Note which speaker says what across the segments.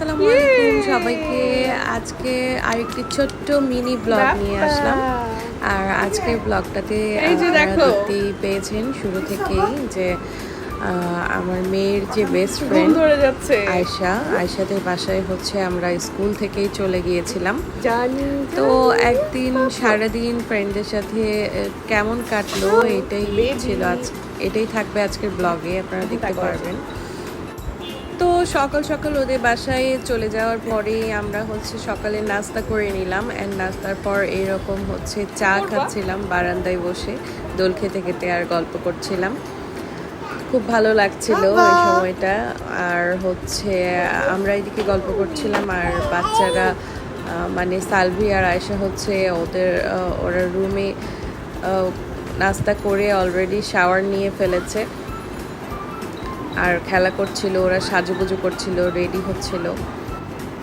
Speaker 1: আসসালামু আলাইকুম সবাইকে। আজকে আরেকটি ছোট্ট মিনি ব্লগ নিয়ে আসলাম। আর আজকের ব্লগটাতে দেখতেই পেয়েছেন শুরু থেকেই যে আমার মেয়ের যে বেস্ট ফ্রেন্ড আয়শাদের বাসায় হচ্ছে আমরা স্কুল থেকেই চলে গিয়েছিলাম। তো একদিন সারাদিন ফ্রেন্ডদের সাথে কেমন কাটলো এটাই ছিল এটাই থাকবে আজকের ব্লগে, আপনারা দেখতে পারবেন। তো সকাল সকাল ওদের বাসায় চলে যাওয়ার পরে আমরা হচ্ছে সকালে নাস্তা করে নিলাম, অ্যান্ড নাস্তার পর এরকম হচ্ছে চা খাচ্ছিলাম বারান্দায় বসে, দোল খেতে খেতে আর গল্প করছিলাম। খুব ভালো লাগছিল ওই সময়টা। আর হচ্ছে আমরা এদিকে গল্প করছিলাম আর বাচ্চারা মানে সালভি আর আয়শা হচ্ছে ওরা রুমে নাস্তা করে অলরেডি শাওয়ার নিয়ে ফেলেছে আর খেলা করছিল, ওরা সাজুগুজু করছিল, রেডি হচ্ছিল।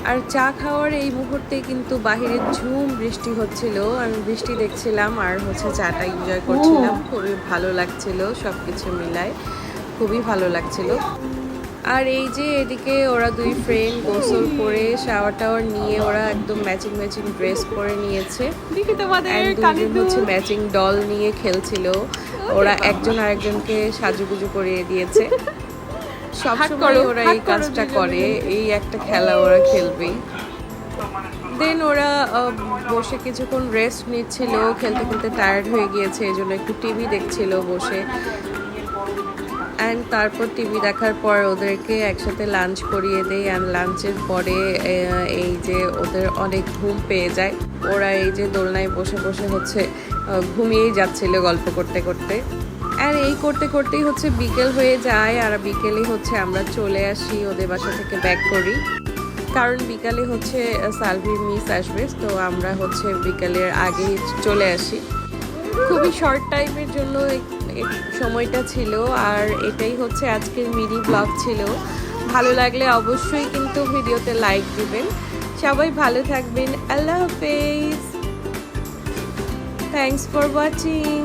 Speaker 1: আর চা খাওয়ার এই মুহূর্তে কিন্তু বাহিরে ঝুম বৃষ্টি হচ্ছিল, আমি বৃষ্টি দেখছিলাম আর হচ্ছে চাটা এনজয় করছিলাম। খুবই ভালো লাগছিল, সব কিছু মিলায় খুবই ভালো লাগছিল। আর এই যে এদিকে ওরা দুই ফ্রেন্ড গোসল করে শাওয়ার টাওয়ার নিয়ে ওরা একদম ম্যাচিং ম্যাচিং ড্রেস পরে নিয়েছে, দুজন হচ্ছে ম্যাচিং ডল নিয়ে খেলছিল। ওরা একজন আরেকজনকে সাজুগুজু করিয়ে দিয়েছে। সবসময় ওরা এই কাজটা করে, এই একটা খেলা ওরা খেলবেই। দেন ওরা বসে কিছুক্ষণ রেস্ট নিচ্ছিল, খেলতে খেলতে টায়ার্ড হয়ে গিয়েছে, এই জন্য একটু টিভি দেখছিল বসে। অ্যান্ড তারপর টিভি দেখার পর ওদেরকে একসাথে লাঞ্চ করিয়ে দেয়। অ্যান্ড লাঞ্চের পরে এই যে ওদের অনেক ঘুম পেয়ে যায়, ওরা এই যে দোলনায় বসে বসে হচ্ছে ঘুমিয়েই যাচ্ছিল গল্প করতে করতে। আর এই করতে করতেই হচ্ছে বিকেল হয়ে যায়, আর বিকেলে হচ্ছে আমরা চলে আসি ওদের বাসা থেকে ব্যাক করি, কারণ বিকালে হচ্ছে সালভির মিস আসবে। তো আমরা হচ্ছে বিকালের আগেই চলে আসি। খুবই শর্ট টাইমের জন্য সময়টা ছিল। আর এটাই হচ্ছে আজকের মিনি ব্লগ ছিল। ভালো লাগলে অবশ্যই কিন্তু ভিডিওতে লাইক দিবেন। সবাই ভালো থাকবেন। আল্লাহ হাফেজ। Thanks for watching.